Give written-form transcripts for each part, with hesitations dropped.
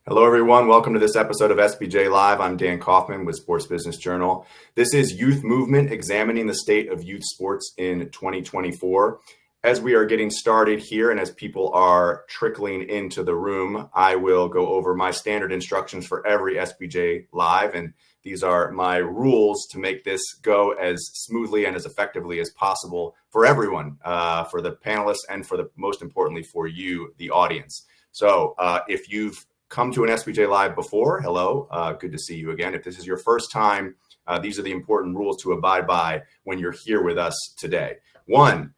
Hello, everyone. Welcome to this episode of SBJ Live. I'm Dan Kaufman with Sports Business Journal. This is Youth Movement, examining the state of youth sports in 2024. As we are getting started here and as people are trickling into the room, I will go over my standard instructions for every SBJ Live. And these are my rules to make this go as smoothly and as effectively as possible for everyone, for the panelists and most importantly, for you, the audience. So if you've come to an SBJ Live before, hello, good to see you again. If this is your first time, these are the important rules to abide by when you're here with us today. One,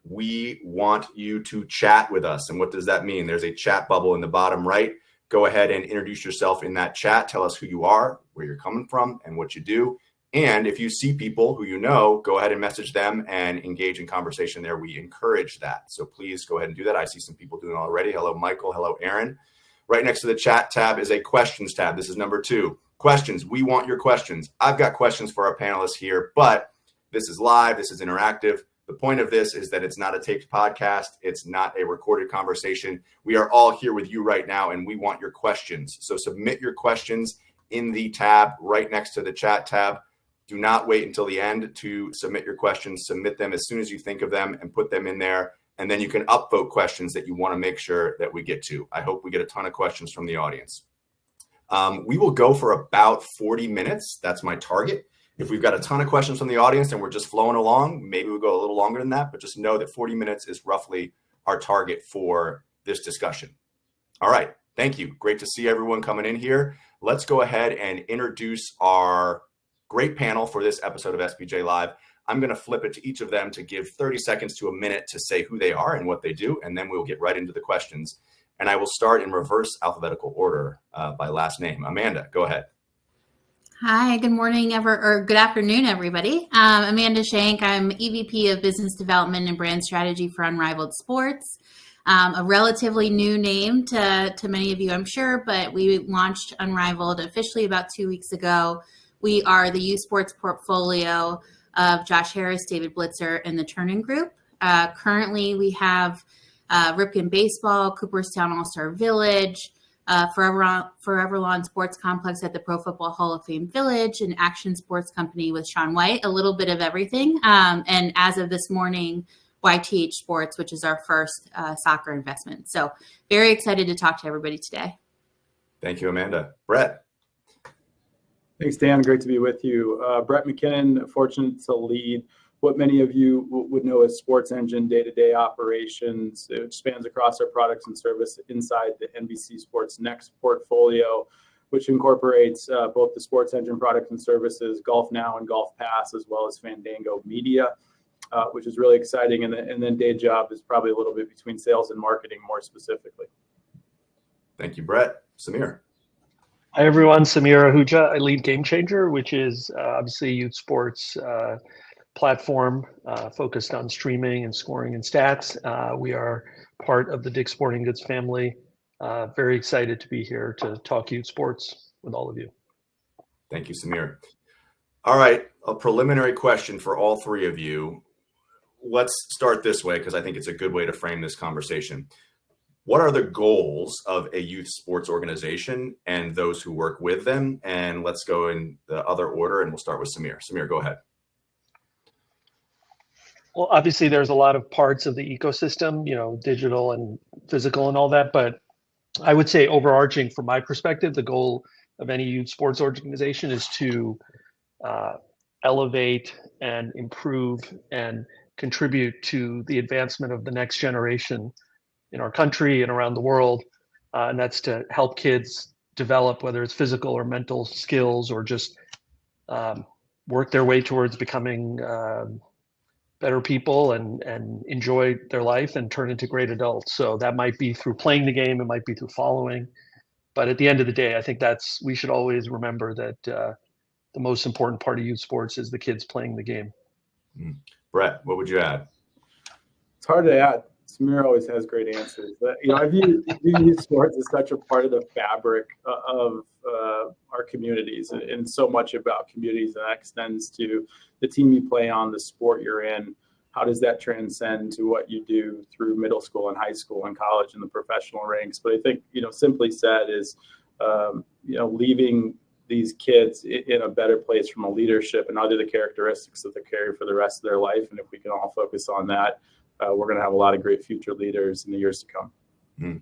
we want you to chat with us. And what does that mean? There's a chat bubble in the bottom right. Go ahead and introduce yourself in that chat. Tell us who you are, where you're coming from, and what you do. And if you see people who you know, go ahead and message them and engage in conversation there. We encourage that. So please go ahead and do that. I see some people doing it already. Hello, Michael. Hello, Aaron. Right next to the chat tab is a questions tab. This is number 2. Questions. We want your questions. I've got questions for our panelists here, but this is live. This is interactive. The point of this is that it's not a taped podcast. It's not a recorded conversation. We are all here with you right now, and we want your questions. So submit your questions in the tab right next to the chat tab. Do not wait until the end to submit your questions. Submit them as soon as you think of them and put them in there. And then you can upvote questions that you want to make sure that we get to. I hope we get a ton of questions from the audience. We will go for about 40 minutes. That's my target. If we've got a ton of questions from the audience and we're just flowing along, maybe we'll go a little longer than that, but just know that 40 minutes is roughly our target for this discussion. All right. Thank you. Great to see everyone coming in here. Let's go ahead and introduce our great panel for this episode of SBJ Live. I'm going to flip it to each of them to give 30 seconds to a minute to say who they are and what they do, and then we'll get right into the questions. And I will start in reverse alphabetical order by last name. Amanda, go ahead. Hi, good morning, good afternoon, everybody. Amanda Shank. I'm EVP of Business Development and Brand Strategy for Unrivaled Sports. A relatively new name to many of you, I'm sure, but we launched Unrivaled officially about 2 weeks ago. We are the youth sports portfolio of Josh Harris, David Blitzer, and the Turnin Group. Currently, we have Ripken Baseball, Cooperstown All-Star Village, Forever Lawn Sports Complex at the Pro Football Hall of Fame Village, an action sports company with Sean White, a little bit of everything. And as of this morning, YTH Sports, which is our first soccer investment. So very excited to talk to everybody today. Thank you, Amanda. Brett. Thanks, Dan. Great to be with you. Brett McKinnon, fortunate to lead what many of you would know as Sports Engine day-to-day operations. It spans across our products and service inside the NBC SportsNext portfolio, which incorporates both the Sports Engine products and services, Golf Now and Golf Pass, as well as Fandango Media, which is really exciting. And then day job is probably a little bit between sales and marketing more specifically. Thank you, Brett. Samir. Hi, everyone. Samir Ahuja. I lead GameChanger, which is obviously a youth sports platform focused on streaming and scoring and stats. We are part of the Dick's Sporting Goods family. Very excited to be here to talk youth sports with all of you. Thank you, Samir. All right, a preliminary question for all three of you. Let's start this way because I think it's a good way to frame this conversation. What are the goals of a youth sports organization and those who work with them? And let's go in the other order, and we'll start with Samir. Samir, go ahead. Well, obviously, there's a lot of parts of the ecosystem, digital and physical and all that. But I would say overarching, from my perspective, the goal of any youth sports organization is to elevate and improve and contribute to the advancement of the next generation in our country and around the world. And that's to help kids develop, whether it's physical or mental skills, or just work their way towards becoming better people and enjoy their life and turn into great adults. So that might be through playing the game, it might be through following. But at the end of the day, I think we should always remember that the most important part of youth sports is the kids playing the game. Brett, what would you add? It's hard to add. Samir always has great answers. But, I view youth sports as such a part of the fabric of our communities, and so much about communities that extends to the team you play on, the sport you're in, how does that transcend to what you do through middle school and high school and college and the professional ranks? But I think, simply said is, leaving these kids in a better place from a leadership and other the characteristics that they carry for the rest of their life. And if we can all focus on that, we're going to have a lot of great future leaders in the years to come. Mm.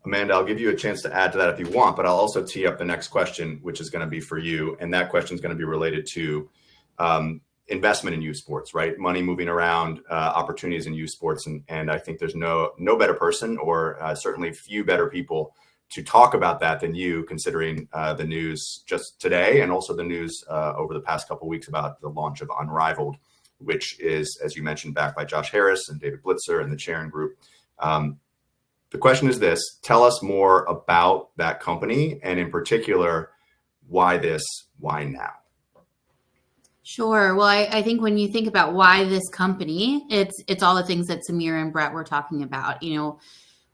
Amanda, I'll give you a chance to add to that if you want, but I'll also tee up the next question, which is going to be for you. And that question is going to be related to investment in youth sports, right? Money moving around, opportunities in youth sports. And I think there's no better person, or certainly few better people to talk about that than you, considering the news just today and also the news over the past couple of weeks about the launch of Unrivaled, which is, as you mentioned, backed by Josh Harris and David Blitzer and the Charon Group. The question is this: tell us more about that company, and in particular, why now? Sure. Well, I think when you think about why this company, it's all the things that Samir and Brett were talking about.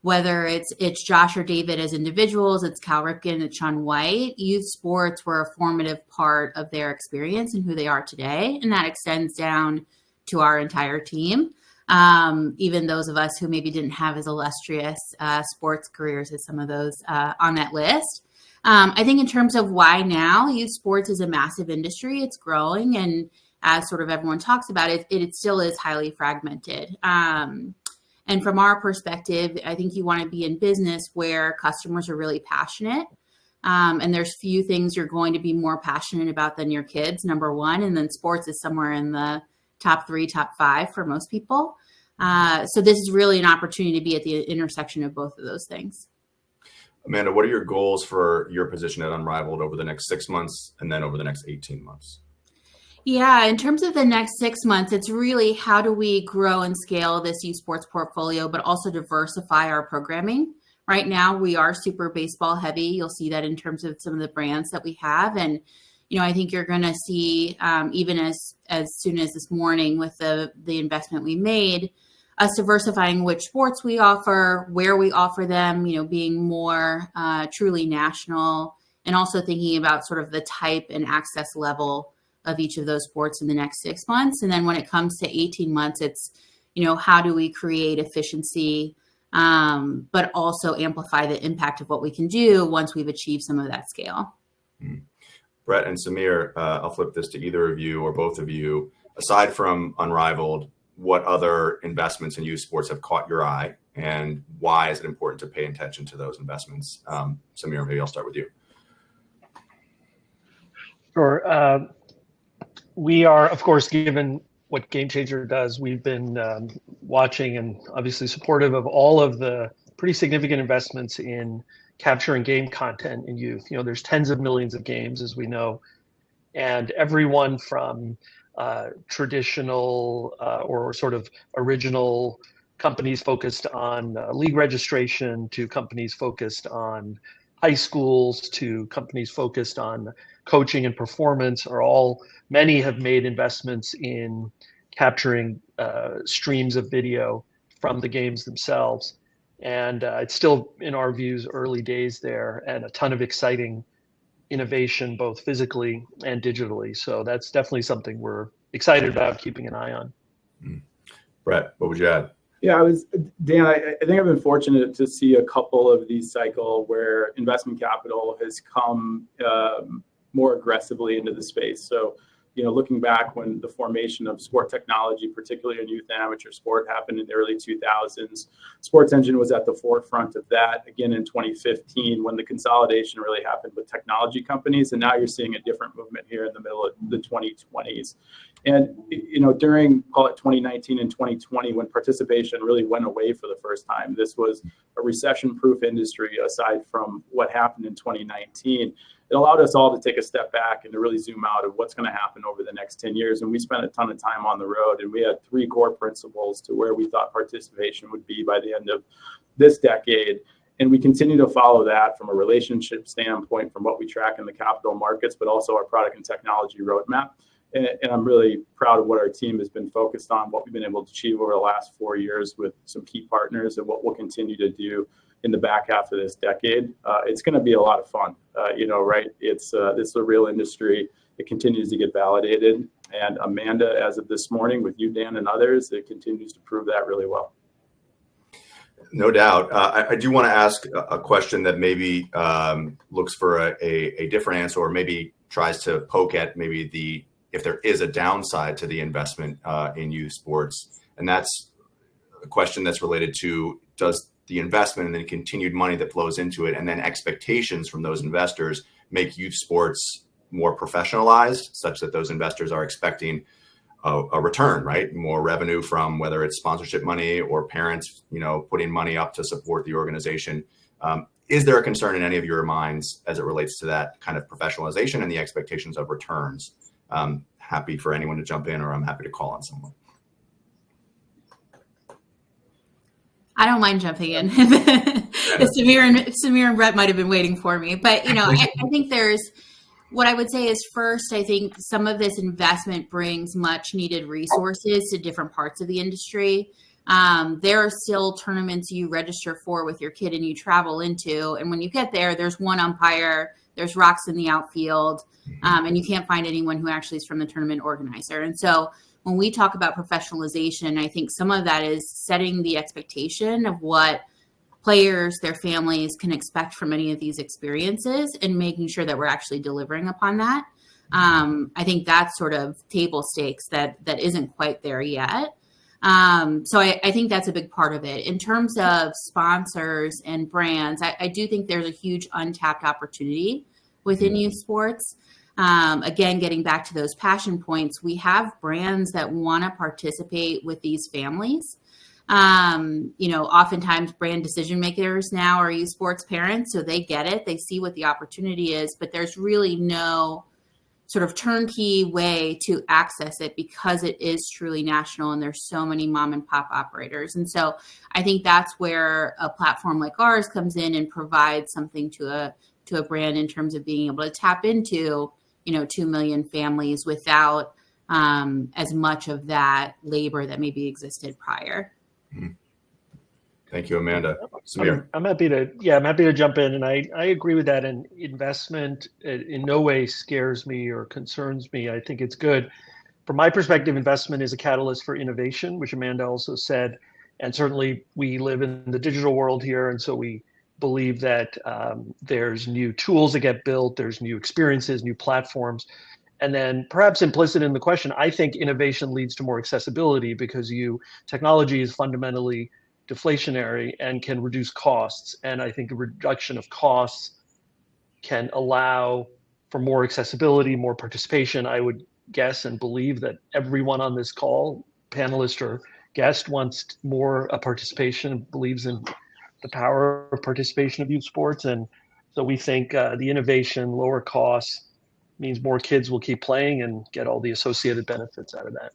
Whether it's Josh or David as individuals, it's Cal Ripken, it's Sean White. Youth sports were a formative part of their experience and who they are today, and that extends down to our entire team. Even those of us who maybe didn't have as illustrious sports careers as some of those on that list. I think in terms of why now, youth sports is a massive industry. It's growing, and as sort of everyone talks about it still is highly fragmented. And from our perspective, I think you want to be in business where customers are really passionate. And there's few things you're going to be more passionate about than your kids, number one. And then sports is somewhere in the top 3, top 5 for most people. So this is really an opportunity to be at the intersection of both of those things. Amanda, what are your goals for your position at Unrivaled over the next 6 months and then over the next 18 months? Yeah, in terms of the next 6 months, it's really how do we grow and scale this youth sports portfolio, but also diversify our programming. Right now, we are super baseball heavy. You'll see that in terms of some of the brands that we have. And, I think you're going to see, even as soon as this morning with the investment we made, us diversifying which sports we offer, where we offer them, being more truly national, and also thinking about sort of the type and access level of each of those sports in the next 6 months. And then when it comes to 18 months, it's, how do we create efficiency, but also amplify the impact of what we can do once we've achieved some of that scale. Brett and Samir, I'll flip this to either of you or both of you. Aside from Unrivaled, what other investments in youth sports have caught your eye, and why is it important to pay attention to those investments? Samir, maybe I'll start with you. Sure. We are, of course, given what GameChanger does, we've been watching and obviously supportive of all of the pretty significant investments in capturing game content in youth. There's tens of millions of games, as we know, and everyone from traditional or sort of original companies focused on league registration, to companies focused on high schools, to companies focused on coaching and performance, many have made investments in capturing streams of video from the games themselves. And it's still, in our views, early days there, and a ton of exciting innovation, both physically and digitally. So that's definitely something we're excited about keeping an eye on. Brett, what would you add? Yeah, Dan, I think I've been fortunate to see a couple of these cycles where investment capital has come more aggressively into the space. So, looking back when the formation of sport technology, particularly in youth and amateur sport, happened in the early 2000s, SportsEngine was at the forefront of that. Again, in 2015, when the consolidation really happened with technology companies, and now you're seeing a different movement here in the middle of the 2020s. And, during, call it 2019 and 2020, when participation really went away for the first time, this was a recession-proof industry aside from what happened in 2019. It allowed us all to take a step back and to really zoom out of what's going to happen over the next 10 years. And we spent a ton of time on the road, and we had 3 core principles to where we thought participation would be by the end of this decade. And we continue to follow that from a relationship standpoint, from what we track in the capital markets, but also our product and technology roadmap. And I'm really proud of what our team has been focused on, what we've been able to achieve over the last 4 years with some key partners, and what we'll continue to do in the back half of this decade. It's going to be a lot of fun, right? It's a real industry. It continues to get validated, And Amanda, as of this morning, with you, Dan, and others, it continues to prove that really well. No doubt. I do want to ask a question that maybe looks for a different answer, or maybe tries to poke at maybe if there is a downside to the investment in youth sports. And that's a question that's related to, does the investment and then continued money that flows into it and then expectations from those investors make youth sports more professionalized, such that those investors are expecting a return, right? More revenue from whether it's sponsorship money or parents, putting money up to support the organization. Is there a concern in any of your minds as it relates to that kind of professionalization and the expectations of returns? Happy for anyone to jump in, or I'm happy to call on someone. I don't mind jumping in. Samir and Brett might have been waiting for me, but I think what I would say is, first, I think some of this investment brings much needed resources to different parts of the industry. There are still tournaments you register for with your kid and you travel into, and when you get there, there's one umpire, there's rocks in the outfield, and you can't find anyone who actually is from the tournament organizer. And so when we talk about professionalization, I think some of that is setting the expectation of what players, their families can expect from any of these experiences, and making sure that we're actually delivering upon that. I think that's sort of table stakes that isn't quite there yet. So I think that's a big part of it. In terms of sponsors and brands, I do think there's a huge untapped opportunity within youth sports. Again, getting back to those passion points, we have brands that want to participate with these families. Oftentimes brand decision makers now are youth sports parents, so they get it. They see what the opportunity is, but there's really no sort of turnkey way to access it because it is truly national and there's so many mom and pop operators. And so I think that's where a platform like ours comes in and provides something to a brand in terms of being able to tap into, 2 million families without as much of that labor that maybe existed prior. Thank you, Amanda. Samir. I'm happy to jump in, and I agree with that. And investment in no way scares me or concerns me. I think it's good. From my perspective, investment is a catalyst for innovation, which Amanda also said. And certainly we live in the digital world here, and so we believe that there's new tools that get built, there's new experiences, new platforms. And then perhaps implicit in the question, I think innovation leads to more accessibility because technology is fundamentally deflationary and can reduce costs. And I think a reduction of costs can allow for more accessibility, more participation. I would guess and believe that everyone on this call, panelist or guest, wants more participation, believes in the power of participation of youth sports. And so we think the innovation, lower costs, means more kids will keep playing and get all the associated benefits out of that.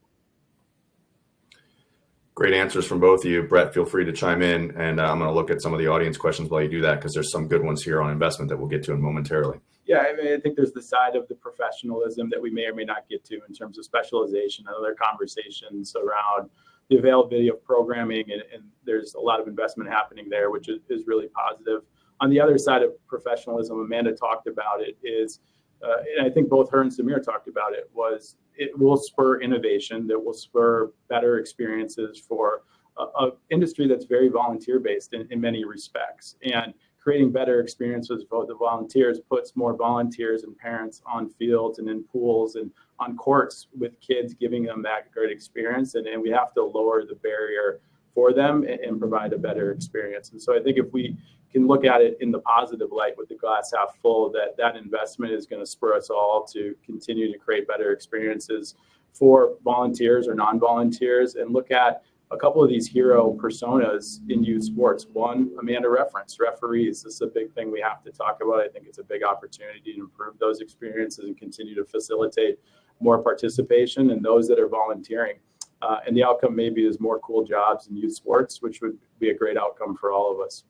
Great answers from both of you. Brett, feel free to chime in, and I'm going to look at some of the audience questions while you do that, because there's some good ones here on investment that we'll get to in momentarily. Yeah, I think there's the side of the professionalism that we may or may not get to in terms of specialization and other conversations around the availability of programming, and there's a lot of investment happening there, which is really positive. On the other side of professionalism, Amanda talked about it, is and I think both her and Samir talked about it, was it will spur innovation that will spur better experiences for an industry that's very volunteer-based in many respects. And creating better experiences for the volunteers puts more volunteers and parents on fields and in pools and on courts with kids, giving them that great experience. And we have to lower the barrier for them and provide a better experience. And so I think if we can look at it in the positive light with the glass half full, that investment is going to spur us all to continue to create better experiences for volunteers or non-volunteers, and look at a couple of these hero personas in youth sports. One, Amanda referenced, referees. This is a big thing we have to talk about. I think it's a big opportunity to improve those experiences and continue to facilitate more participation in those that are volunteering. And the outcome maybe is more cool jobs in youth sports, which would be a great outcome for all of us.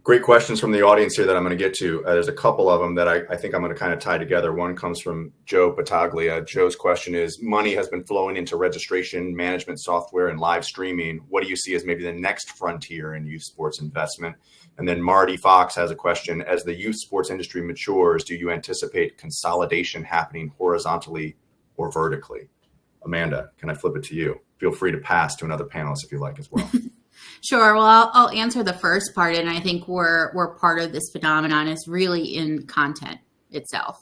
Great questions from the audience here that I'm going to get to. There's a couple of them that I think I'm going to kind of tie together. One comes from Joe Battaglia. Joe's question is, money has been flowing into registration, management software, and live streaming. What do you see as maybe the next frontier in youth sports investment? And then Marty Fox has a question. As the youth sports industry matures, do you anticipate consolidation happening horizontally or vertically? Amanda, can I flip it to you? Feel free to pass to another panelist if you like as well. Sure. Well, I'll answer the first part, and I think we're part of this phenomenon is really in content itself.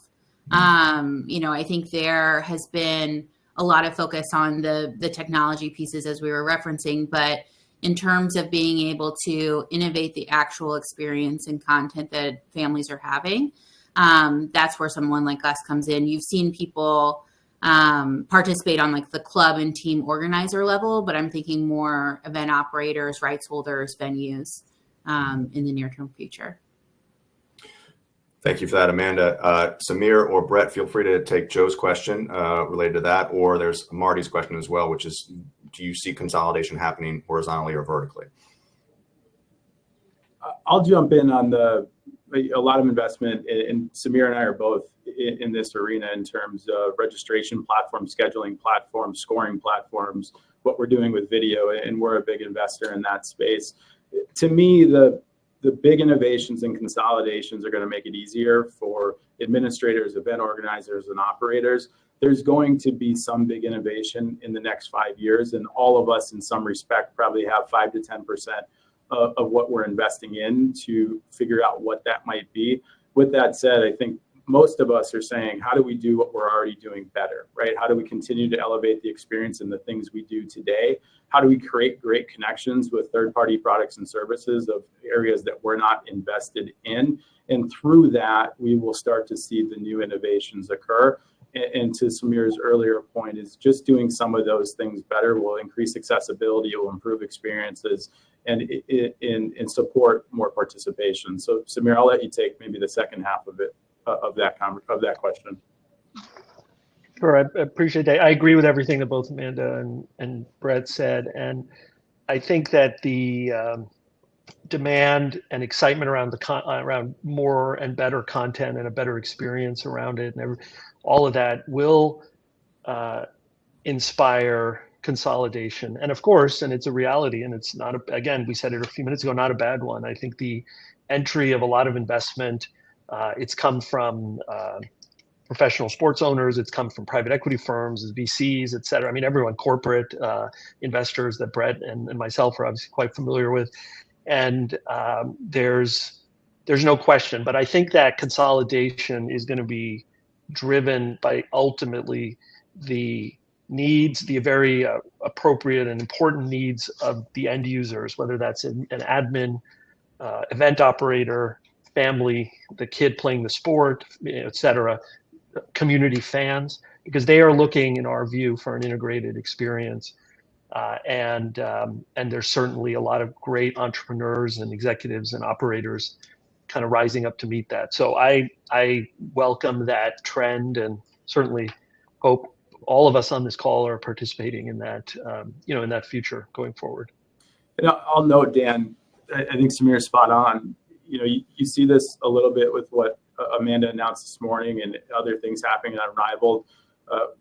I think there has been a lot of focus on the technology pieces as we were referencing, but in terms of being able to innovate the actual experience and content that families are having, that's where someone like us comes in. You've seen people participate on like the club and team organizer level, but I'm thinking more event operators, rights holders, venues in the near term future. Thank you for that, Amanda. Samir or Brett, feel free to take Joe's question related to that, or there's Marty's question as well, which is, do you see consolidation happening horizontally or vertically? I'll jump in on a lot of investment, and Samir and I are both in this arena in terms of registration platforms, scheduling platforms, scoring platforms, what we're doing with video, and we're a big investor in that space. To me, the big innovations and consolidations are going to make it easier for administrators, event organizers, and operators. There's going to be some big innovation in the next 5 years, and all of us in some respect probably have 5 to 10% of what we're investing in to figure out what that might be. With that said, I think most of us are saying, how do we do what we're already doing better, right? How do we continue to elevate the experience and the things we do today? How do we create great connections with third-party products and services of areas that we're not invested in? And through that, we will start to see the new innovations occur. And to Samir's earlier point, is just doing some of those things better will increase accessibility, it will improve experiences, and support more participation. So Samir, I'll let you take maybe the second half of it, of that question. Sure, I appreciate that. I agree with everything that both Amanda and Brett said, and I think that the demand and excitement around around more and better content and a better experience around it, and all of that will inspire consolidation. And of course, and it's a reality, and it's not, again, we said it a few minutes ago, not a bad one. I think the entry of a lot of investment, it's come from professional sports owners, it's come from private equity firms, VCs, et cetera. I mean, everyone, corporate investors that Brett and myself are obviously quite familiar with. And there's no question, but I think that consolidation is going to be driven by ultimately the needs, the very appropriate and important needs of the end users, whether that's an admin, event operator, family, the kid playing the sport, et cetera, community fans, because they are looking, in our view, for an integrated experience. And there's certainly a lot of great entrepreneurs and executives and operators kind of rising up to meet that. So I welcome that trend, and certainly hope all of us on this call are participating in that, in that future going forward. And I'll note, Dan, I think Samir's spot on. You see this a little bit with what Amanda announced this morning and other things happening at Unrivaled.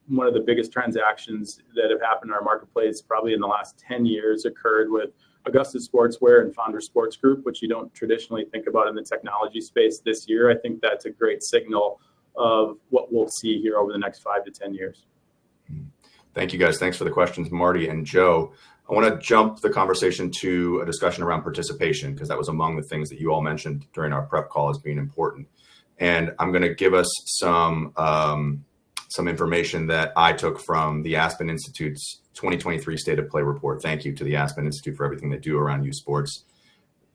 One of the biggest transactions that have happened in our marketplace probably in the last 10 years occurred with Augusta Sportswear and Founder Sports Group, which you don't traditionally think about in the technology space this year. I think that's a great signal of what we'll see here over the next 5 to 10 years. Thank you, guys. Thanks for the questions, Marty and Joe. I want to jump the conversation to a discussion around participation, because that was among the things that you all mentioned during our prep call as being important. And I'm going to give us some information that I took from the Aspen Institute's 2023 State of Play report. Thank you to the Aspen Institute for everything they do around youth sports.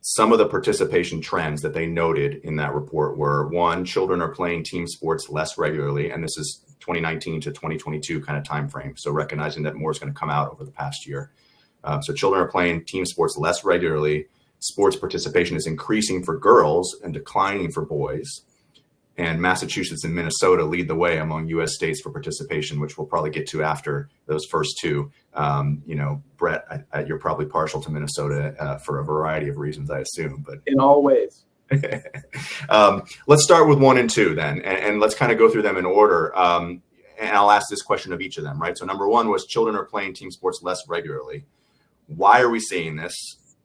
Some of the participation trends that they noted in that report were, one, children are playing team sports less regularly, and this is 2019 to 2022 kind of time frame. So recognizing that more is going to come out over the past year. So children are playing team sports less regularly. Sports participation is increasing for girls and declining for boys. And Massachusetts and Minnesota lead the way among U.S. states for participation, which we'll probably get to after those first two. Brett, you're probably partial to Minnesota for a variety of reasons, I assume. But in all ways. Let's start with 1 and 2 then, and let's kind of go through them in order. And I'll ask this question of each of them, right? So number 1 was children are playing team sports less regularly. Why are we seeing this?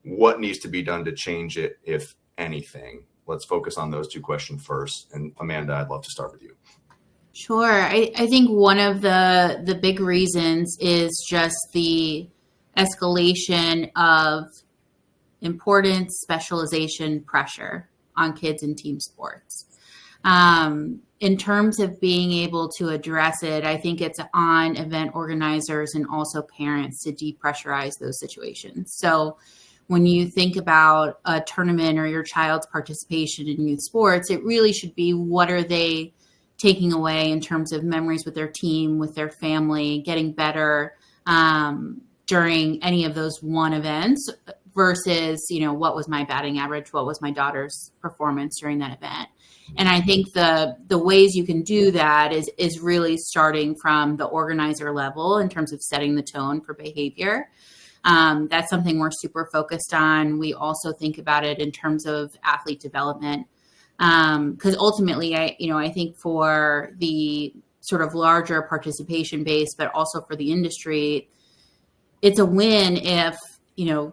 What needs to be done to change it, if anything? Let's focus on those 2 questions first. And Amanda, I'd love to start with you. Sure. I think one of the big reasons is just the escalation of importance, specialization, pressure on kids in team sports. In terms of being able to address it, I think it's on event organizers and also parents to depressurize those situations. So when you think about a tournament or your child's participation in youth sports, it really should be what are they taking away in terms of memories with their team, with their family, getting better during any of those one events versus, what was my batting average? What was my daughter's performance during that event? And I think the ways you can do that is really starting from the organizer level in terms of setting the tone for behavior. That's something we're super focused on. We also think about it in terms of athlete development. Because ultimately, I think for the sort of larger participation base, but also for the industry, it's a win if,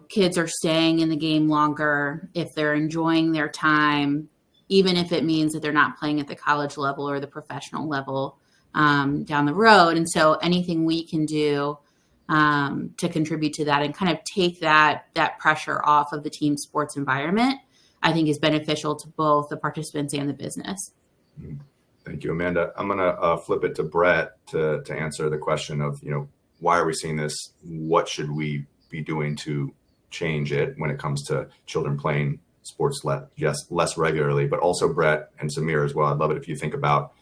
kids are staying in the game longer, if they're enjoying their time, even if it means that they're not playing at the college level or the professional level down the road. And so anything we can do to contribute to that and kind of take that pressure off of the team sports environment, I think is beneficial to both the participants and the business. Thank you, Amanda. I'm going to flip it to Brett to answer the question of, why are we seeing this? What should we be doing to change it when it comes to children playing sports less regularly? But also Brett and Samir as well. I'd love it if you think about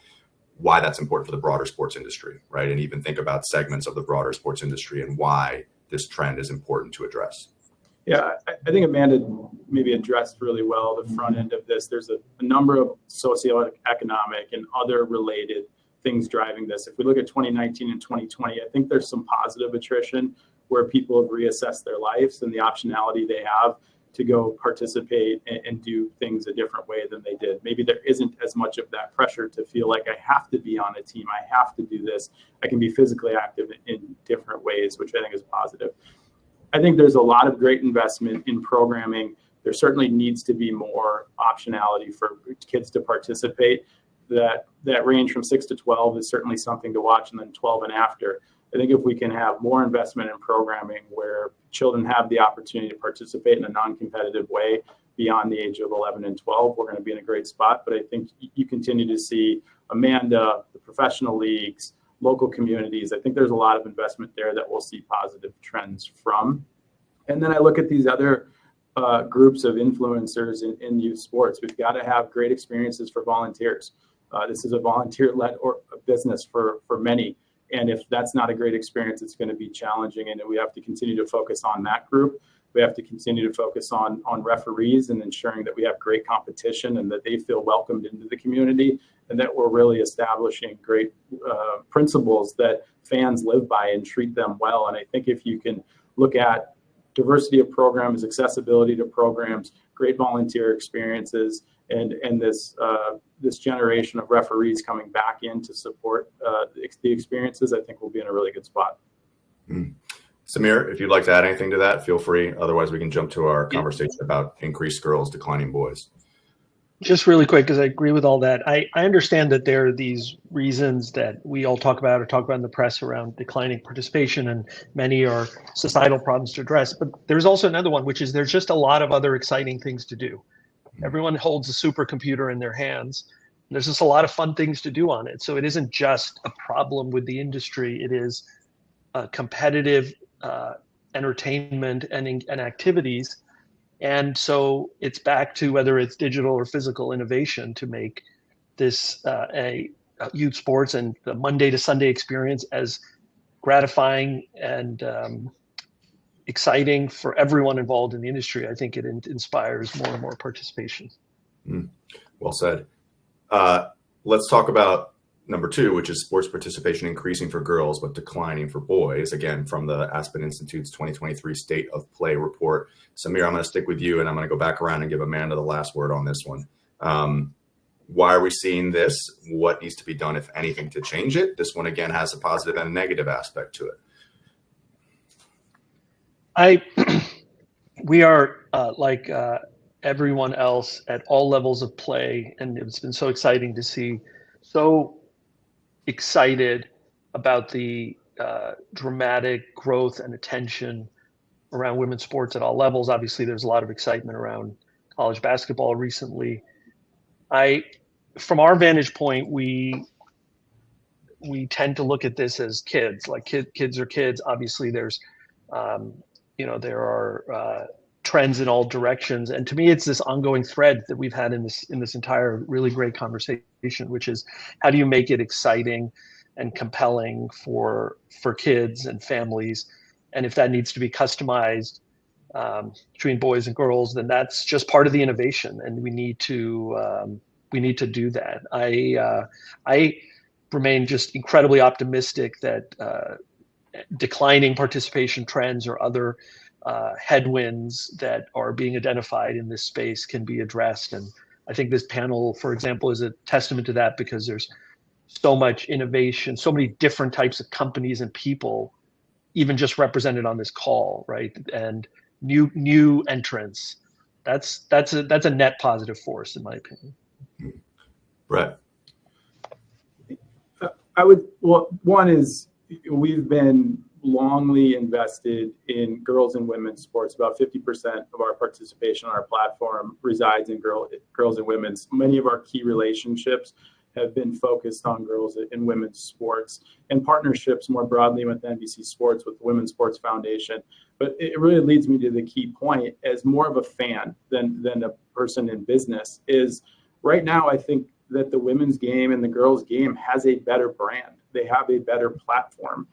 why that's important for the broader sports industry, right? And even think about segments of the broader sports industry and why this trend is important to address. Yeah, I think Amanda maybe addressed really well the front end of this. There's a number of socioeconomic and other related things driving this. If we look at 2019 and 2020, I think there's some positive attrition where people have reassessed their lives and the optionality they have to go participate and do things a different way than they did. Maybe there isn't as much of that pressure to feel like I have to be on a team, I have to do this. I can be physically active in different ways, which I think is positive. I think there's a lot of great investment in programming. There certainly needs to be more optionality for kids to participate. That range from 6 to 12 is certainly something to watch, and then 12 and after. I think if we can have more investment in programming where children have the opportunity to participate in a non-competitive way beyond the age of 11 and 12, we're going to be in a great spot. But I think you continue to see Amanda, the professional leagues, local communities. I think there's a lot of investment there that we'll see positive trends from. And then I look at these other groups of influencers in youth sports. We've got to have great experiences for volunteers. This is a volunteer-led business for many. And if that's not a great experience, it's going to be challenging. And we have to continue to focus on that group. We have to continue to focus on referees and ensuring that we have great competition and that they feel welcomed into the community and that we're really establishing great principles that fans live by and treat them well. And I think if you can look at diversity of programs, accessibility to programs, great volunteer experiences, and this generation of referees coming back in to support the experiences, I think we'll be in a really good spot. Samir, if you'd like to add anything to that, feel free. Otherwise, we can jump to our conversation about increased girls, declining boys. Just really quick, because I agree with all that. I understand that there are these reasons that we all talk about in the press around declining participation, and many are societal problems to address. But there's also another one, which is there's just a lot of other exciting things to do. Everyone holds a supercomputer in their hands. There's just a lot of fun things to do on it. So it isn't just a problem with the industry. It is competitive entertainment and activities. And so it's back to whether it's digital or physical innovation to make this a youth sports and the Monday to Sunday experience as gratifying and exciting for everyone involved in the industry. I think it inspires more and more participation. Well said. let's talk about number 2, which is sports participation increasing for girls but declining for boys, again, from the Aspen Institute's 2023 State of Play report. Samir, I'm going to stick with you, and I'm going to go back around and give Amanda the last word on this one. Why are we seeing this? What needs to be done, if anything, to change it? This one, again, has a positive and a negative aspect to it. We are like everyone else at all levels of play, and it's been so exciting to see, so excited about the dramatic growth and attention around women's sports at all levels. Obviously, there's a lot of excitement around college basketball recently. From our vantage point, we tend to look at this as kids. Like kids are kids. Obviously, there's there are trends in all directions, and to me, it's this ongoing thread that we've had in this entire really great conversation, which is how do you make it exciting and compelling for kids and families, and if that needs to be customized between boys and girls, then that's just part of the innovation, and we need to do that. I remain just incredibly optimistic that declining participation trends or other headwinds that are being identified in this space can be addressed. And I think this panel, for example, is a testament to that, because there's so much innovation, so many different types of companies and people, even just represented on this call, right? And new entrants. That's a net positive force, in my opinion. Brett. One is, we've been longly invested in girls and women's sports. About 50% of our participation on our platform resides in girls and women's. Many of our key relationships have been focused on girls and women's sports, and partnerships more broadly with NBC Sports, with the Women's Sports Foundation. But it really leads me to the key point, as more of a fan than a person in business, is right now I think that the women's game and the girls' game has a better brand. They have a better platform.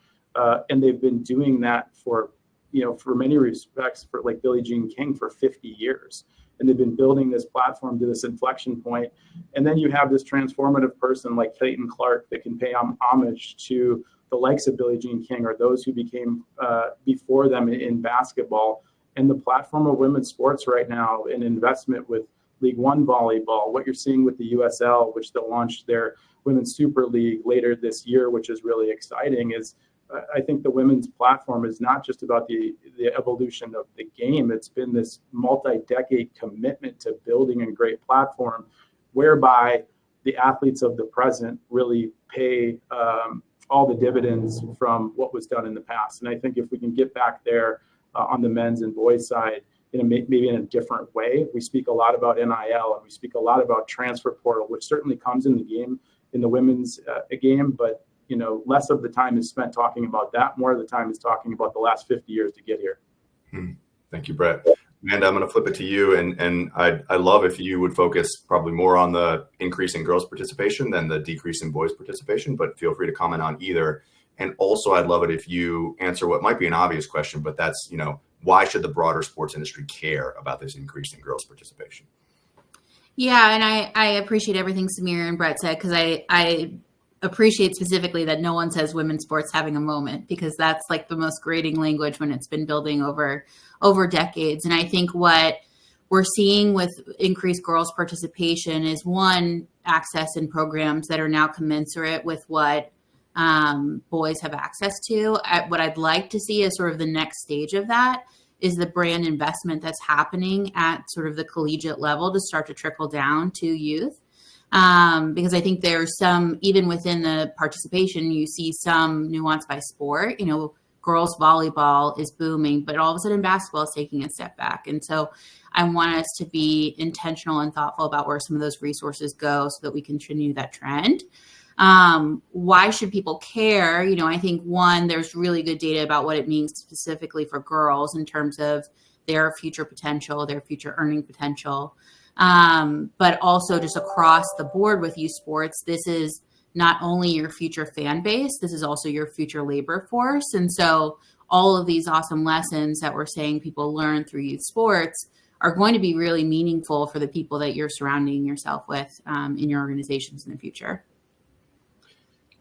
And they've been doing that for many respects, for like Billie Jean King, for 50 years. And they've been building this platform to this inflection point. And then you have this transformative person like Clayton Clark that can pay homage to the likes of Billie Jean King, or those who became before them in basketball. And the platform of women's sports right now, an investment with League One volleyball, what you're seeing with the USL, which they'll launch their Women's Super League later this year, which is really exciting, is I think the women's platform is not just about the evolution of the game. It's been this multi-decade commitment to building a great platform whereby the athletes of the present really pay all the dividends from what was done in the past. And I think if we can get back there on the men's and boys side, maybe in a different way. We speak a lot about NIL, and we speak a lot about transfer portal, which certainly comes in the game, in the women's game, but less of the time is spent talking about that. More of the time is talking about the last 50 years to get here. Thank you, Brett. Amanda, I'm going to flip it to you, and I love if you would focus probably more on the increase in girls' participation than the decrease in boys' participation, but feel free to comment on either. And also, I'd love it if you answer what might be an obvious question, but that's, why should the broader sports industry care about this increase in girls' participation? Yeah, and I appreciate everything Samir and Brett said, because I appreciate specifically that no one says women's sports having a moment, because that's like the most grating language when it's been building over decades. And I think what we're seeing with increased girls' participation is, one, access in programs that are now commensurate with what boys have access to. What I'd like to see is sort of the next stage of that is the brand investment that's happening at sort of the collegiate level to start to trickle down to youth. Because I think there's some, even within the participation, you see some nuance by sport. Girls volleyball is booming, but all of a sudden basketball is taking a step back. And so I want us to be intentional and thoughtful about where some of those resources go so that we continue that trend. Why should people care? I think, one, there's really good data about what it means specifically for girls in terms of their future potential, their future earning potential. But also just across the board with youth sports, this is not only your future fan base, this is also your future labor force. And so all of these awesome lessons that we're saying people learn through youth sports are going to be really meaningful for the people that you're surrounding yourself with in your organizations in the future.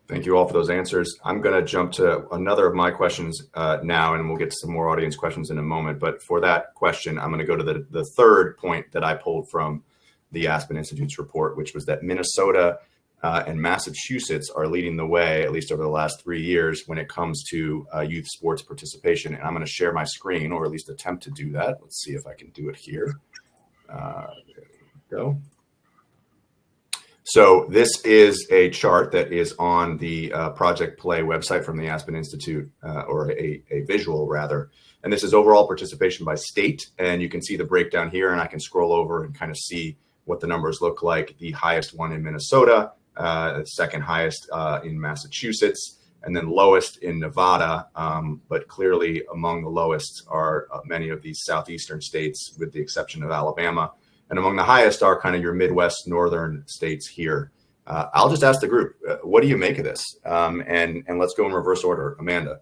Thank you all for those answers. I'm going to jump to another of my questions now, and we'll get to some more audience questions in a moment. But for that question, I'm going to go to the third point that I pulled from the Aspen Institute's report, which was that Minnesota and Massachusetts are leading the way, at least over the last 3 years, when it comes to youth sports participation. And I'm going to share my screen, or at least attempt to do that. Let's see if I can do it here. There we go. So this is a chart that is on the Project Play website from the Aspen Institute, or a visual rather. And this is overall participation by state. And you can see the breakdown here, and I can scroll over and kind of see what the numbers look like. The highest one in Minnesota, second highest in Massachusetts, and then lowest in Nevada. But clearly among the lowest are many of these southeastern states, with the exception of Alabama. And among the highest are kind of your Midwest, northern states here. I'll just ask the group, what do you make of this? And let's go in reverse order. Amanda.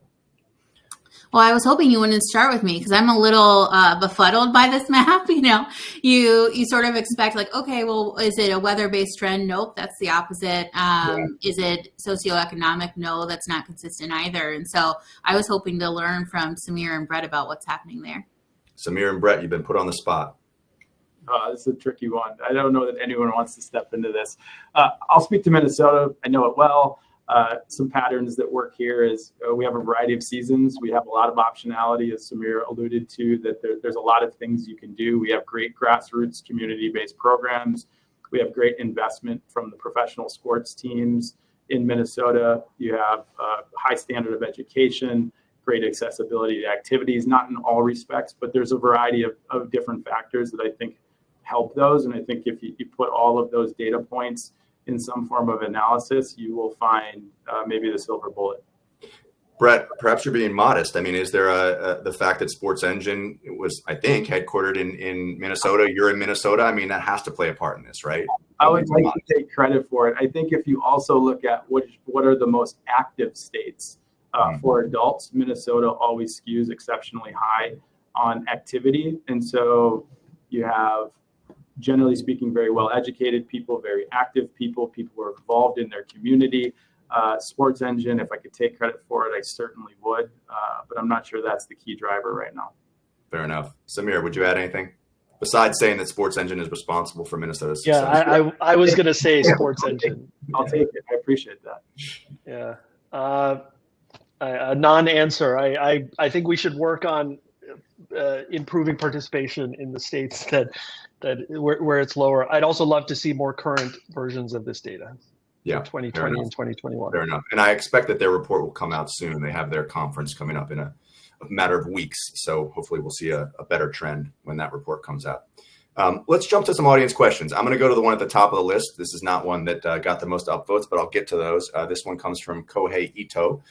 Well, I was hoping you wouldn't start with me because I'm a little befuddled by this map. You sort of expect like, okay, well, is it a weather-based trend? Nope, that's the opposite. Is it socioeconomic? No, that's not consistent either. And so I was hoping to learn from Samir and Brett about what's happening there. Samir and Brett, you've been put on the spot. This is a tricky one. I don't know that anyone wants to step into this. I'll speak to Minnesota. I know it well. Some patterns that work here is we have a variety of seasons. We have a lot of optionality, as Samir alluded to, that there's a lot of things you can do. We have great grassroots community-based programs. We have great investment from the professional sports teams in Minnesota. You have a high standard of education, great accessibility to activities, not in all respects, but there's a variety of different factors that I think help those. And I think if you put all of those data points in some form of analysis, you will find maybe the silver bullet. Brett, perhaps you're being modest. I mean, is there the fact that Sports Engine was, I think, headquartered in Minnesota? You're in Minnesota. I mean, that has to play a part in this, right? I would like to take credit for it. I think if you also look at what are the most active states for adults, Minnesota always skews exceptionally high on activity. And so you have, generally speaking, very well educated people, very active people who are involved in their community. Sports Engine, if I could take credit for it, I certainly would, but I'm not sure that's the key driver right now. Fair enough. Samir, would you add anything besides saying that Sports Engine is responsible for Minnesota's success? Yeah, I was going to say Sports Engine. I'll take it. I appreciate that. Yeah. A non-answer. I think we should work on improving participation in the states that where it's lower. I'd also love to see more current versions of this data. Yeah, 2020 and 2021. Fair enough. And I expect that their report will come out soon. They have their conference coming up in a matter of weeks. So hopefully we'll see a better trend when that report comes out. Let's jump to some audience questions. I'm going to go to the one at the top of the list. This is not one that got the most upvotes, but I'll get to those. This one comes from Kohei Ito.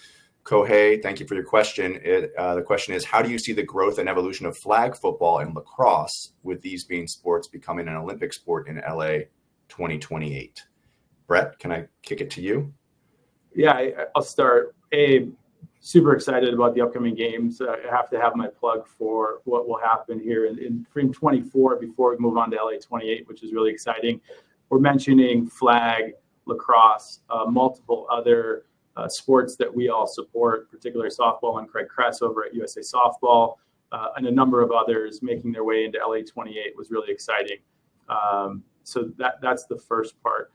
Kohei, thank you for your question. The question is, how do you see the growth and evolution of flag football and lacrosse, with these being sports becoming an Olympic sport in LA 2028? Brett, can I kick it to you? Yeah, I'll start. Super excited about the upcoming games. I have to have my plug for what will happen here in 24 before we move on to LA 28, which is really exciting. We're mentioning flag, lacrosse, multiple other sports that we all support, particularly softball and Craig Kress over at USA Softball, and a number of others making their way into LA 28 was really exciting. So that's the first part.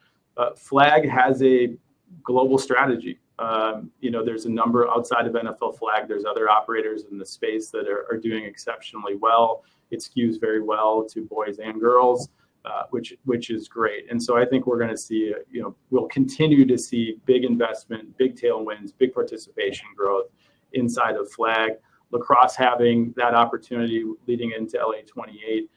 Flag has a global strategy. There's a number outside of NFL Flag. There's other operators in the space that are doing exceptionally well. It skews very well to boys and girls, which is great. And so I think we're going to see, we'll continue to see big investment, big tailwinds, big participation growth inside of Flag. Lacrosse having that opportunity leading into LA 28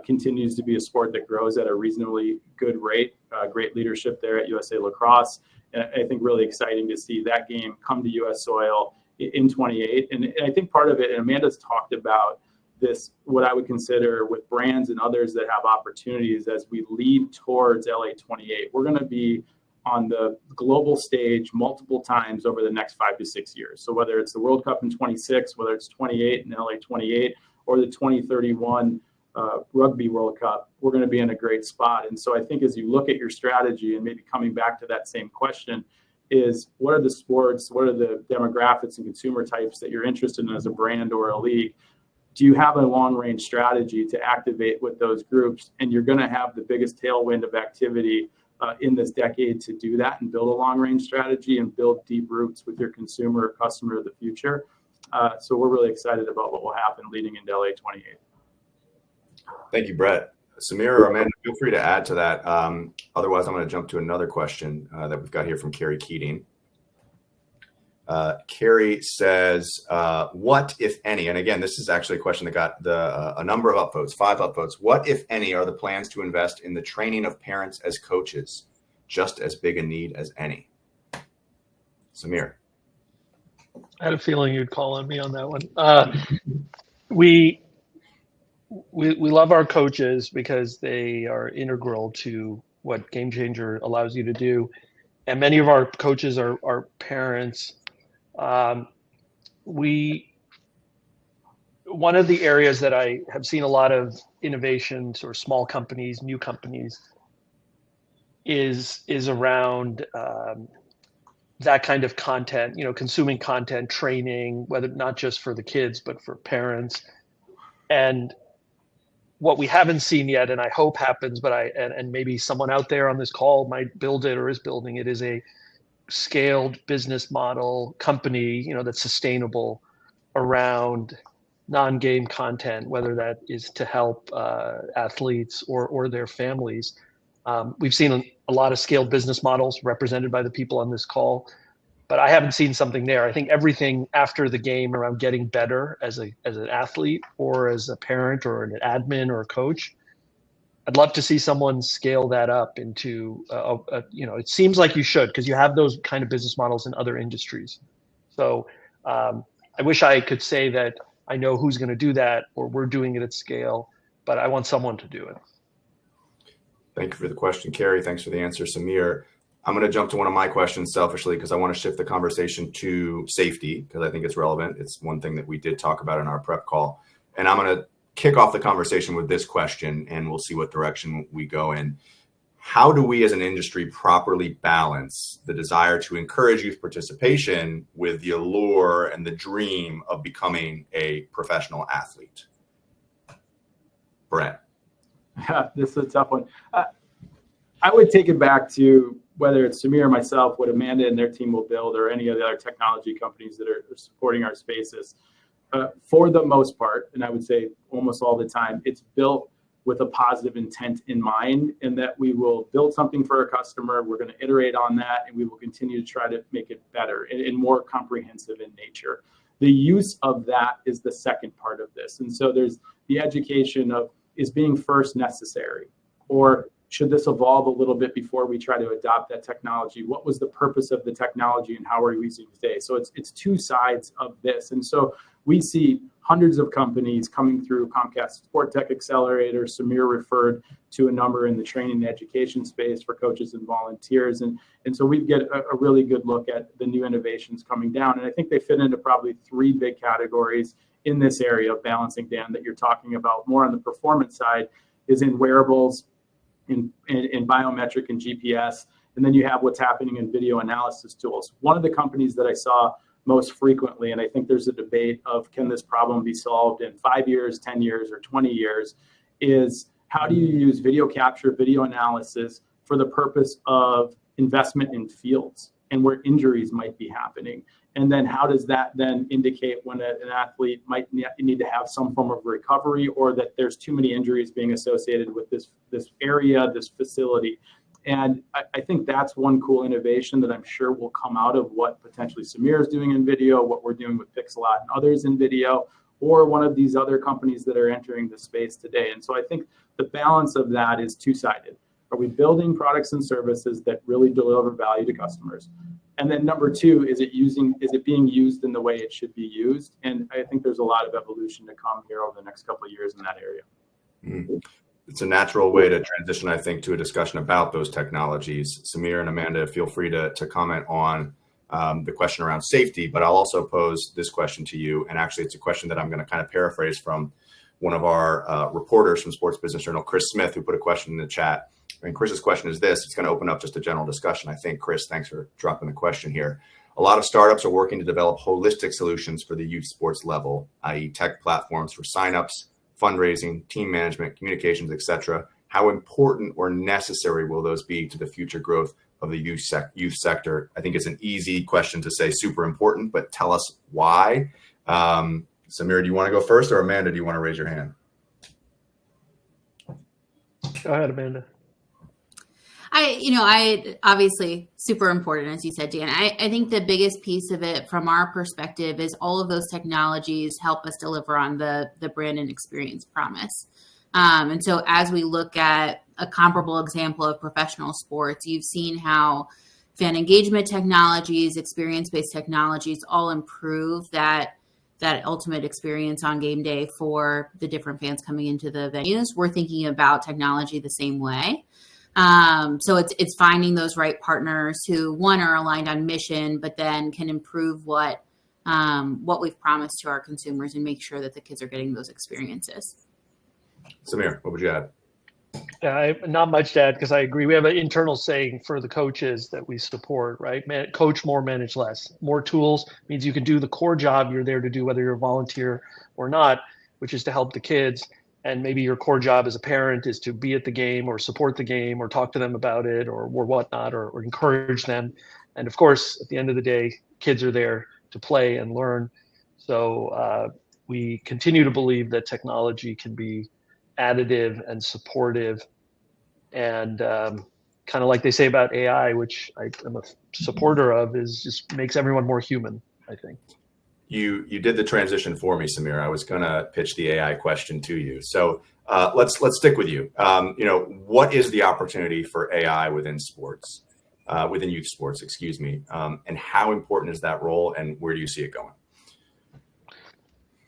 continues to be a sport that grows at a reasonably good rate. Great leadership there at USA Lacrosse. And I think really exciting to see that game come to U.S. soil in 28. And I think part of it, and Amanda's talked about this, what I would consider with brands and others that have opportunities as we lead towards LA 28. We're going to be on the global stage multiple times over the next 5 to 6 years. So whether it's the World Cup in 26, whether it's 28 in LA 28, or the 2031 Rugby World Cup, we're going to be in a great spot. And so I think as you look at your strategy, and maybe coming back to that same question, is what are the sports, what are the demographics and consumer types that you're interested in as a brand or a league? Do you have a long-range strategy to activate with those groups? And you're going to have the biggest tailwind of activity in this decade to do that and build a long-range strategy and build deep roots with your consumer or customer of the future. So we're really excited about what will happen leading into LA 28. Thank you, Brett. Samir or Amanda, feel free to add to that. Otherwise, I'm going to jump to another question that we've got here from Carrie Keating. Carrie says, what, if any, and again, this is actually a question that got a number of upvotes, 5 upvotes. What, if any, are the plans to invest in the training of parents as coaches? Just as big a need as any. Samir. I had a feeling you'd call on me on that one. We love our coaches because they are integral to what GameChanger allows you to do. And many of our coaches are parents. One of the areas that I have seen a lot of innovations or small companies, new companies, is around that kind of content, consuming content, training, whether not just for the kids, but for parents. And what we haven't seen yet, and I hope happens, but and maybe someone out there on this call might build it or is building it, is a scaled business model company, that's sustainable around non-game content, whether that is to help athletes or their families. We've seen a lot of scaled business models represented by the people on this call, but I haven't seen something there. I think everything after the game around getting better as an athlete or as a parent or an admin or a coach, I'd love to see someone scale that up into, it seems like you should, because you have those kind of business models in other industries. So I wish I could say that I know who's going to do that or we're doing it at scale, but I want someone to do it. Thank you for the question, Carrie. Thanks for the answer, Samir. I'm going to jump to one of my questions selfishly because I want to shift the conversation to safety because I think it's relevant. It's one thing that we did talk about in our prep call. And I'm going to kick off the conversation with this question and we'll see what direction we go in. How do we as an industry properly balance the desire to encourage youth participation with the allure and the dream of becoming a professional athlete? Brent. This is a tough one. I would take it back to whether it's Samir or myself, what Amanda and their team will build, or any of the other technology companies that are supporting our spaces. For the most part, and I would say almost all the time, it's built with a positive intent in mind, and that we will build something for our customer. We're going to iterate on that, and we will continue to try to make it better and more comprehensive in nature. The use of that is the second part of this. And so there's the education of, is being first necessary? Or should this evolve a little bit before we try to adopt that technology? What was the purpose of the technology and how are we using it today? So it's two sides of this. And so we see hundreds of companies coming through Comcast Sport Tech Accelerator. Samir referred to a number in the training and education space for coaches and volunteers. And so we get a really good look at the new innovations coming down. And I think they fit into probably 3 big categories in this area of balancing, Dan, that you're talking about. More on the performance side is in wearables, in biometric and GPS. And then you have what's happening in video analysis tools. One of the companies that I saw most frequently, and I think there's a debate of can this problem be solved in 5 years, 10 years, or 20 years, is how do you use video capture, video analysis for the purpose of investment in fields and where injuries might be happening? And then how does that then indicate when an athlete might need to have some form of recovery, or that there's too many injuries being associated with this area, this facility? And I think that's one cool innovation that I'm sure will come out of what potentially Samir is doing in video, what we're doing with Pixelot and others in video, or one of these other companies that are entering the space today. And so I think the balance of that is two-sided. Are we building products and services that really deliver value to customers? And then number 2, is it being used in the way it should be used? And I think there's a lot of evolution to come here over the next couple of years in that area. Mm-hmm. It's a natural way to transition, I think, to a discussion about those technologies. Samir and Amanda, feel free to comment on the question around safety, but I'll also pose this question to you. And actually, it's a question that I'm going to kind of paraphrase from one of our reporters from Sports Business Journal, Chris Smith, who put a question in the chat. And Chris's question is this. It's going to open up just a general discussion. I think, Chris, thanks for dropping the question here. A lot of startups are working to develop holistic solutions for the youth sports level, i.e. tech platforms for signups, fundraising, team management, communications, etc. How important or necessary will those be to the future growth of the youth sector? I think it's an easy question to say super important, but tell us why. Samir, do you want to go first, or Amanda, do you want to raise your hand? Go ahead, Amanda. I obviously super important, as you said, Dan. I think the biggest piece of it from our perspective is all of those technologies help us deliver on the brand and experience promise. And so as we look at a comparable example of professional sports, you've seen how fan engagement technologies, experience-based technologies all improve that ultimate experience on game day for the different fans coming into the venues. We're thinking about technology the same way. So it's finding those right partners who, one, are aligned on mission, but then can improve what we've promised to our consumers and make sure that the kids are getting those experiences. Samir, what would you add? Not much to add, because I agree. We have an internal saying for the coaches that we support, right? Coach more, manage less. More tools means you can do the core job you're there to do, whether you're a volunteer or not, which is to help the kids. And maybe your core job as a parent is to be at the game or support the game or talk to them about it or whatnot, or encourage them. And of course, at the end of the day, kids are there to play and learn. So we continue to believe that technology can be additive and supportive, and kind of like they say about AI, which I'm a supporter of, is just makes everyone more human, I think. You did the transition for me, Samir. I was going to pitch the AI question to you. So let's stick with you. What is the opportunity for AI within sports, within youth sports, excuse me, and how important is that role, and where do you see it going?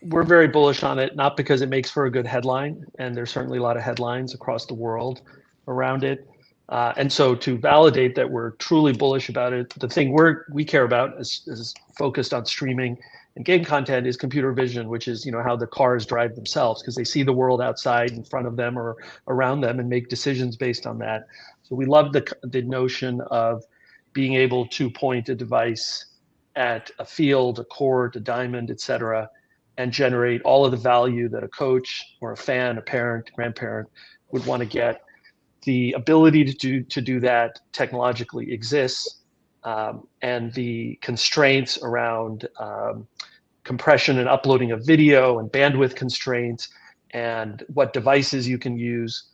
We're very bullish on it, not because it makes for a good headline, and there's certainly a lot of headlines across the world around it. And so to validate that we're truly bullish about it, the thing we care about is focused on streaming and game content is computer vision, which is how the cars drive themselves, because they see the world outside in front of them or around them and make decisions based on that. So we love the notion of being able to point a device at a field, a court, a diamond, etc., and generate all of the value that a coach or a fan, a parent, grandparent would want to get. The ability to do that technologically exists, and the constraints around compression and uploading of video and bandwidth constraints and what devices you can use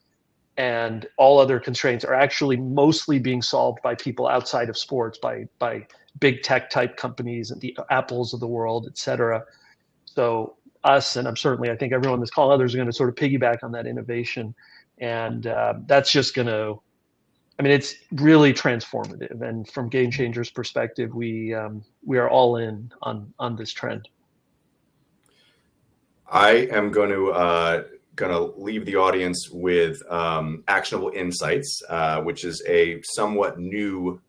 and all other constraints are actually mostly being solved by people outside of sports, by big tech type companies and the Apples of the world, et cetera. So us, and I think everyone on this call, others are going to sort of piggyback on that innovation. And that's just going to, it's really transformative. And from GameChanger's perspective, we are all in on this trend. I am going to leave the audience with actionable insights, which is a somewhat new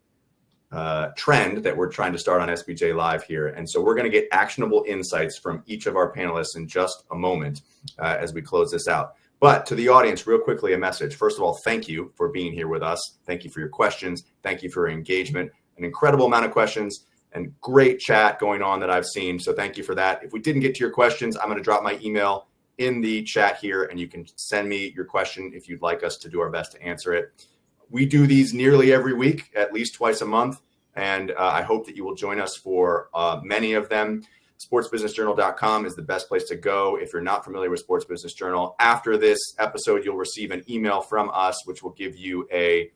trend that we're trying to start on SBJ Live here. And so we're going to get actionable insights from each of our panelists in just a moment as we close this out. But to the audience, real quickly, a message. First of all, thank you for being here with us. Thank you for your questions. Thank you for your engagement. An incredible amount of questions and great chat going on that I've seen. So thank you for that. If we didn't get to your questions, I'm going to drop my email in the chat here, and you can send me your question if you'd like us to do our best to answer it. We do these nearly every week, at least twice a month, and I hope that you will join us for many of them. SportsBusinessJournal.com is the best place to go if you're not familiar with Sports Business Journal. After this episode, you'll receive an email from us, which will give you a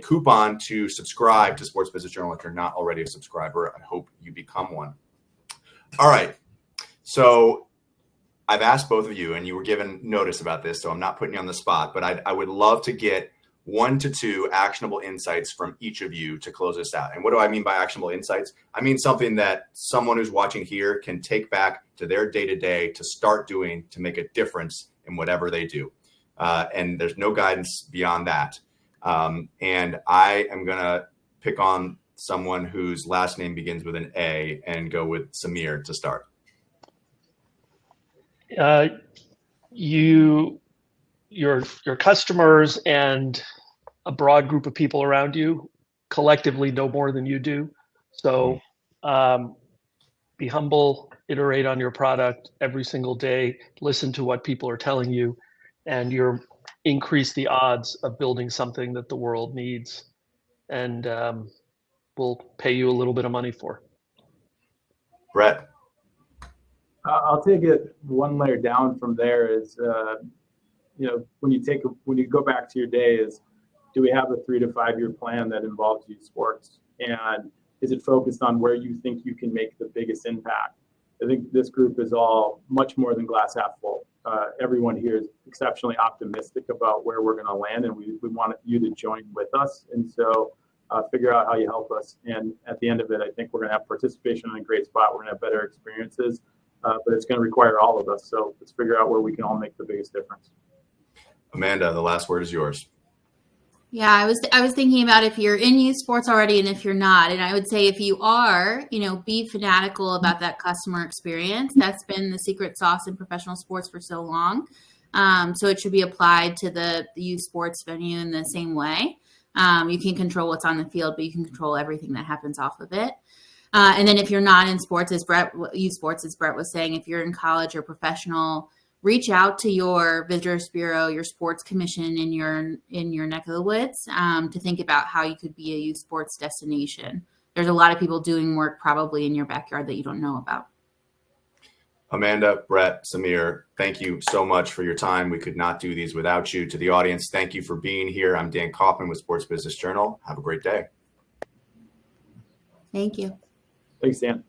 coupon to subscribe to Sports Business Journal if you're not already a subscriber. I hope you become one. All right. So I've asked both of you, and you were given notice about this, so I'm not putting you on the spot, but I would love to get 1 to 2 actionable insights from each of you to close this out. And what do I mean by actionable insights? I mean something that someone who's watching here can take back to their day-to-day to start doing to make a difference in whatever they do. And there's no guidance beyond that. And I am going to pick on someone whose last name begins with an A and go with Samir to start. your customers and a broad group of people around you collectively know more than you do. So be humble, iterate on your product every single day, listen to what people are telling you, and you're increase the odds of building something that the world needs and will pay you a little bit of money for. Brett. I'll take it one layer down from there is, when you go back to your day is, do we have a 3 to 5 year plan that involves youth sports? And is it focused on where you think you can make the biggest impact? I think this group is all much more than glass half full. Everyone here is exceptionally optimistic about where we're going to land, and we want you to join with us. And so figure out how you help us. And at the end of it, I think we're going to have participation in a great spot. We're going to have better experiences, but it's going to require all of us. So let's figure out where we can all make the biggest difference. Amanda, the last word is yours. Yeah, I was thinking about if you're in youth sports already and if you're not. And I would say if you are, be fanatical about that customer experience. That's been the secret sauce in professional sports for so long. So it should be applied to the youth sports venue in the same way. You can control what's on the field, but you can control everything that happens off of it. And then if you're not in sports, youth sports, as Brett was saying, if you're in college or professional, reach out to your visitors bureau, your sports commission in your neck of the woods to think about how you could be a youth sports destination. There's a lot of people doing work probably in your backyard that you don't know about. Amanda, Brett, Samir, thank you so much for your time. We could not do these without you. To the audience, thank you for being here. I'm Dan Kaufman with Sports Business Journal. Have a great day. Thank you. Thanks, Dan.